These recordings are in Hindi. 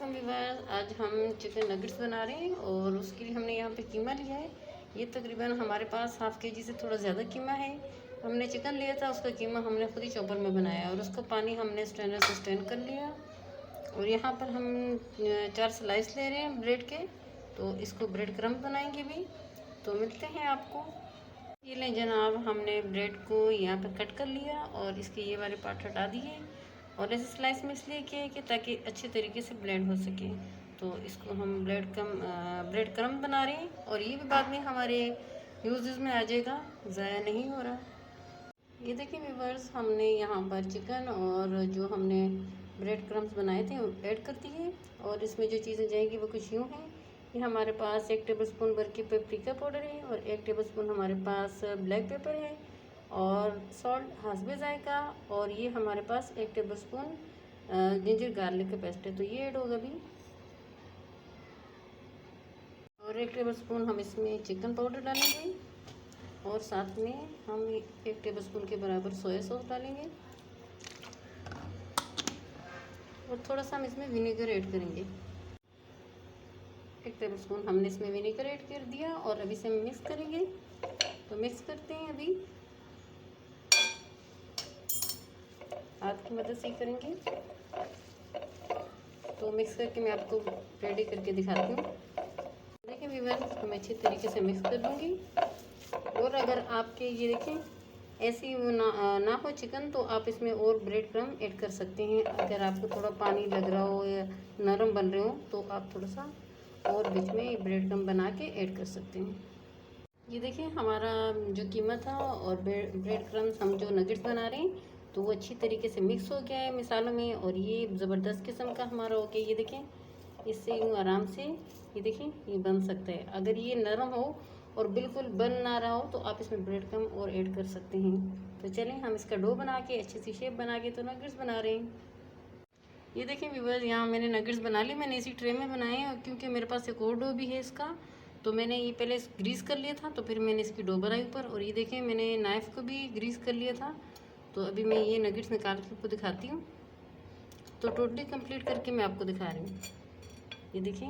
वालेकुम व्यूअर्स। आज हम चिकन नगेट्स बना रहे हैं और उसके लिए हमने यहाँ पे कीमा लिया है। ये तकरीबन हमारे पास हाफ़ के जी से थोड़ा ज़्यादा कीमा है। हमने चिकन लिया था, उसका कीमा हमने खुद ही चॉपर में बनाया और उसका पानी हमने स्ट्रेनर से स्ट्रेन कर लिया। और यहाँ पर हम 4 स्लाइस ले रहे हैं ब्रेड के, तो इसको ब्रेड क्रम्ब बनाएंगे भी। तो मिलते हैं आपको। ये लें जनाब, हमने ब्रेड को यहाँ पर कट कर लिया और इसके ये वाले पार्ट हटा दिए और ऐसे स्लाइस में इसलिए किए कि ताकि अच्छे तरीके से ब्लेंड हो सके। तो इसको हम ब्रेड क्रम्ब बना रहे हैं और ये भी बाद में हमारे यूज़ में आ जाएगा, ज़ाया नहीं हो रहा। ये देखिए व्यूअर्स, हमने यहाँ पर चिकन और जो हमने ब्रेड क्रम्ब्स बनाए थे वो ऐड कर दिए और इसमें जो चीज़ें जाएंगी वो कुछ यूँ हैं। ये हमारे पास 1 टेबलस्पून भर की पेपरिका पाउडर है और 1 टेबलस्पून हमारे पास ब्लैक पेपर है और सॉल्ट हस्बे जायका। और ये हमारे पास 1 टेबलस्पून जिंजर गार्लिक का पेस्ट है, तो ये ऐड होगा भी। और 1 टेबलस्पून हम इसमें चिकन पाउडर डालेंगे और साथ में हम 1 टेबलस्पून के बराबर सोया सॉस डालेंगे और थोड़ा सा हम इसमें विनेगर ऐड करेंगे। 1 टेबलस्पून हमने इसमें विनेगर ऐड कर दिया और अभी से हम मिक्स करेंगे। तो मिक्स करते हैं, अभी हाथ की मदद से ही करेंगे। तो मिक्स करके मैं आपको रेडी करके दिखाती हूँ। देखिए व्यूअर्स, तो मैं अच्छी तरीके से मिक्स कर लूँगी। और अगर आपके ये देखें ऐसी वो ना हो चिकन, तो आप इसमें और ब्रेड क्रम्ब ऐड कर सकते हैं। अगर आपको थोड़ा पानी लग रहा हो या नरम बन रहे हो तो आप थोड़ा सा और बीच में ब्रेड क्रम्ब बना के ऐड कर सकते हैं। ये देखिए हमारा जो कीमा था और ब्रेड क्रम्ब्स हम जो नगेट्स बना रहे हैं, तो वो अच्छी तरीके से मिक्स हो गया है मिसालों में और ये ज़बरदस्त किस्म का हमारा हो गया। ये देखें, इससे यूँ आराम से ये देखें ये बन सकता है। अगर ये नरम हो और बिल्कुल बन ना रहा हो तो आप इसमें ब्रेड क्रम्ब और ऐड कर सकते हैं। तो चलें हम इसका डो बना के अच्छी सी शेप बना के तो नगेट्स बना रहे हैं। ये देखें व्यूअर्स, यहाँ मैंने नगेट्स बना लिए। मैंने इसी ट्रे में बनाए हैं और क्योंकि मेरे पास एक और डो भी है इसका, तो मैंने ये पहले ग्रीस कर लिया था, तो फिर मैंने इसकी डो बनाई ऊपर। और ये देखें मैंने नाइफ़ को भी ग्रीस कर लिया था। तो अभी मैं ये नगेट्स निकाल के आपको दिखाती हूँ। तो टोटली कंप्लीट करके मैं आपको दिखा रही हूँ। ये देखें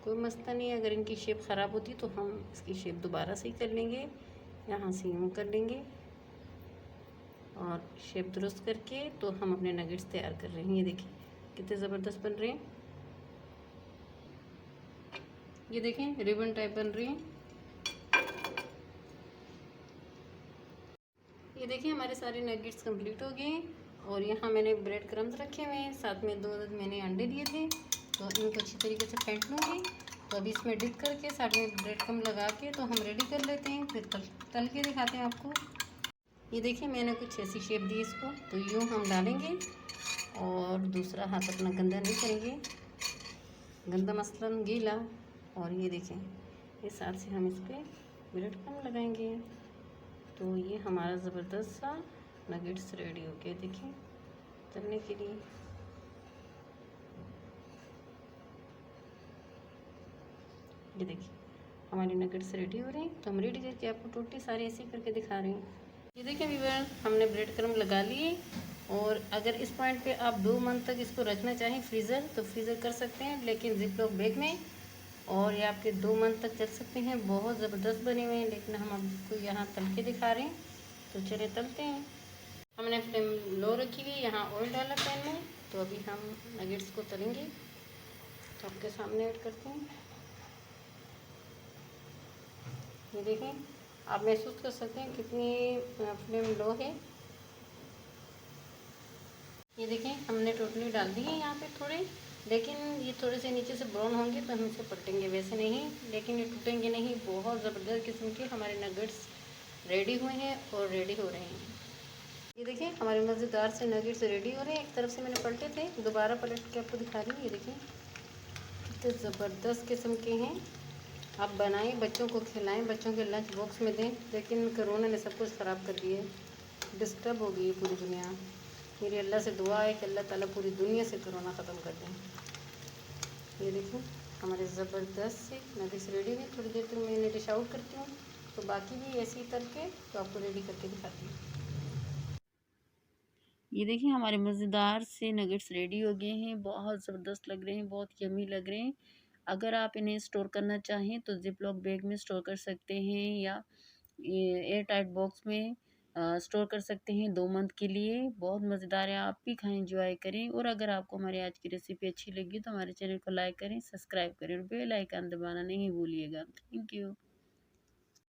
कोई मसला नहीं है। अगर इनकी शेप ख़राब होती तो हम इसकी शेप दोबारा से ही कर लेंगे, यहाँ से यूँ कर लेंगे और शेप दुरुस्त करके तो हम अपने नगेट्स तैयार कर रहे हैं। ये देखिए कितने ज़बरदस्त बन रहे हैं। ये देखें रिबन टाइप बन रही हैं। ये देखिए हमारे सारे नगेट्स कंप्लीट हो गए और यहाँ मैंने ब्रेड क्रम्स रखे हुए हैं, साथ में 2 मैंने अंडे दिए थे। तो इनको अच्छी तरीके से फेंट लूँगी। तो अभी इसमें डिप करके साथ में ब्रेड क्रम्ब लगा के तो हम रेडी कर लेते हैं, फिर तल के दिखाते हैं आपको। ये देखिए मैंने कुछ ऐसी शेप दी इसको, तो यूँ हम डालेंगे और दूसरा हाथ अपना गंदा नहीं करेंगे, गंदा मसलन गीला। और ये देखें इस हाथ से हम इस पर ब्रेड क्रम्ब लगाएंगे। तो ये हमारा ज़बरदस्त सा नगेट्स रेडी हो गया। देखिए तलने के लिए ये देखिए हमारे नगेट्स रेडी हो रहे हैं। तो हम रेडी करके आपको टोटली सारे ऐसे करके दिखा रहे हैं। ये देखिए व्यूअर, हमने ब्रेड क्रम्ब लगा लिए और अगर इस पॉइंट पे आप 2 मंथ तक इसको रखना चाहें फ्रीज़र तो फ्रीज़र कर सकते हैं, लेकिन जिपलॉक बैग में। और ये आपके 2 मंथ तक चल सकते हैं। बहुत ज़बरदस्त बने हुए हैं, लेकिन हम आपको यहाँ तल के दिखा रहे हैं। तो चलिए तलते हैं। हमने फ्लेम लो रखी हुई, यहाँ ऑयल डाला पैन में। तो अभी हम नगेट्स को तलेंगे, तो आपके सामने ऐड करते हैं। ये देखें, आप महसूस कर सकते हैं कितनी फ्लेम लो है। ये देखें हमने टोटली डाल दी है यहाँ पे थोड़े, लेकिन ये थोड़े से नीचे से ब्राउन होंगे तो हम इसे पलटेंगे, वैसे नहीं, लेकिन ये टूटेंगे नहीं। बहुत ज़बरदस्त किस्म के हमारे नगेट्स रेडी हुए हैं और रेडी हो रहे हैं। ये देखिए हमारे मज़ेदार से नगेट्स रेडी हो रहे हैं। एक तरफ से मैंने पलटे थे, दोबारा पलट के आपको दिखा रही हूँ। ये देखिए कितने ज़बरदस्त किस्म के हैं। आप बनाएं, बच्चों को खिलाएं, बच्चों के लंच बॉक्स में दें। लेकिन कोरोना ने सब कुछ ख़राब कर दिया है, डिस्टर्ब हो गई है पूरी दुनिया। मेरी अल्लाह से दुआ है कि अल्लाह ताला पूरी दुनिया से कोरोना ख़त्म कर दें। ये देखिए हमारे ज़बरदस्त से नगेट्स रेडी हैं। थोड़ी देर तक मैं इन्हें डिश आउट करती हूँ, तो बाकी भी ऐसे ही तल के तो आपको रेडी करके दिखाती हूँ। ये देखिए हमारे मज़ेदार से नगेट्स रेडी हो गए हैं, बहुत ज़बरदस्त लग रहे हैं, बहुत यम्मी लग रहे हैं। अगर आप इन्हें स्टोर करना चाहें तो ज़िप-लॉक बैग में स्टोर कर सकते हैं या ये एयर टाइट बॉक्स में स्टोर कर सकते हैं 2 मंथ के लिए। बहुत मज़ेदार है, आप भी खाएँ, एन्जॉय करें। और अगर आपको हमारी आज की रेसिपी अच्छी लगी तो हमारे चैनल को लाइक करें, सब्सक्राइब करें और बेल आइकन दबाना नहीं भूलिएगा। Thank you.